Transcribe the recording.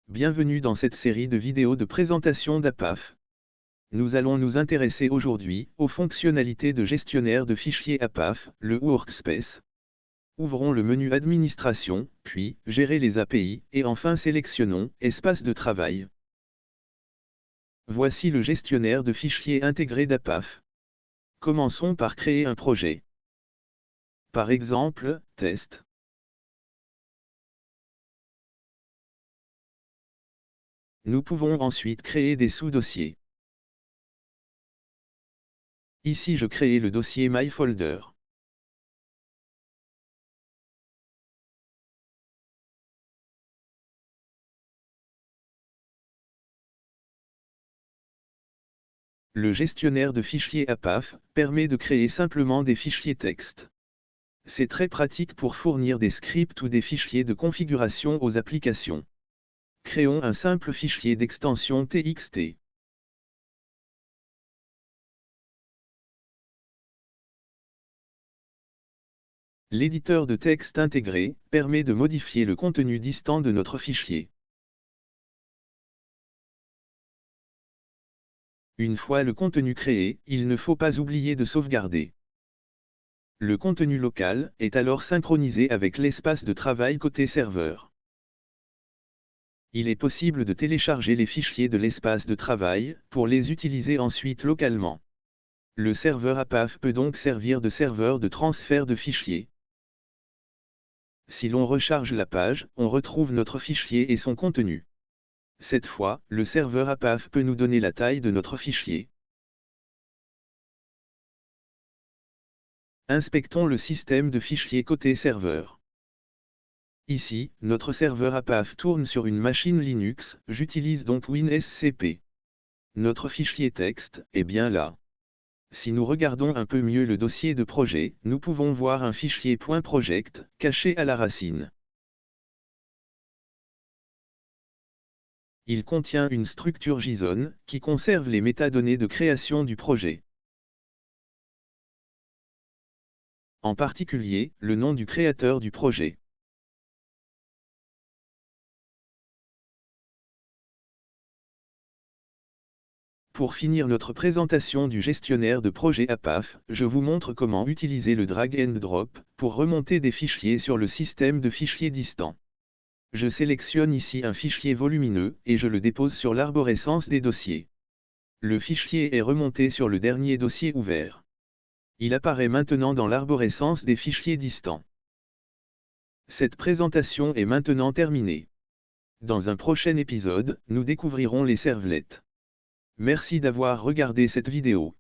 Bienvenue dans cette série de vidéos de présentation d'APAF. Nous allons nous intéresser aujourd'hui aux fonctionnalités de gestionnaire de fichiers APAF, le Workspace. Ouvrons le menu Administration, puis Gérer les API, et enfin sélectionnons Espace de travail. Voici le gestionnaire de fichiers intégré d'APAF. Commençons par créer un projet. Par exemple, test. Nous pouvons ensuite créer des sous-dossiers. Ici je crée le dossier MyFolder. Le gestionnaire de fichiers APAF permet de créer simplement des fichiers texte. C'est très pratique pour fournir des scripts ou des fichiers de configuration aux applications. Créons un simple fichier d'extension TXT. L'éditeur de texte intégré permet de modifier le contenu distant de notre fichier. Une fois le contenu créé, il ne faut pas oublier de sauvegarder. Le contenu local est alors synchronisé avec l'espace de travail côté serveur. Il est possible de télécharger les fichiers de l'espace de travail pour les utiliser ensuite localement. Le serveur APAF peut donc servir de serveur de transfert de fichiers. Si l'on recharge la page, on retrouve notre fichier et son contenu. Cette fois, le serveur APAF peut nous donner la taille de notre fichier. Inspectons le système de fichiers côté serveur. Ici, notre serveur APAF tourne sur une machine Linux, j'utilise donc WinSCP. Notre fichier texte est bien là. Si nous regardons un peu mieux le dossier de projet, nous pouvons voir un fichier .project, caché à la racine. Il contient une structure JSON, qui conserve les métadonnées de création du projet. En particulier, le nom du créateur du projet. Pour finir notre présentation du gestionnaire de projet APAF, je vous montre comment utiliser le drag and drop pour remonter des fichiers sur le système de fichiers distant. Je sélectionne ici un fichier volumineux et je le dépose sur l'arborescence des dossiers. Le fichier est remonté sur le dernier dossier ouvert. Il apparaît maintenant dans l'arborescence des fichiers distants. Cette présentation est maintenant terminée. Dans un prochain épisode, nous découvrirons les servlets. Merci d'avoir regardé cette vidéo.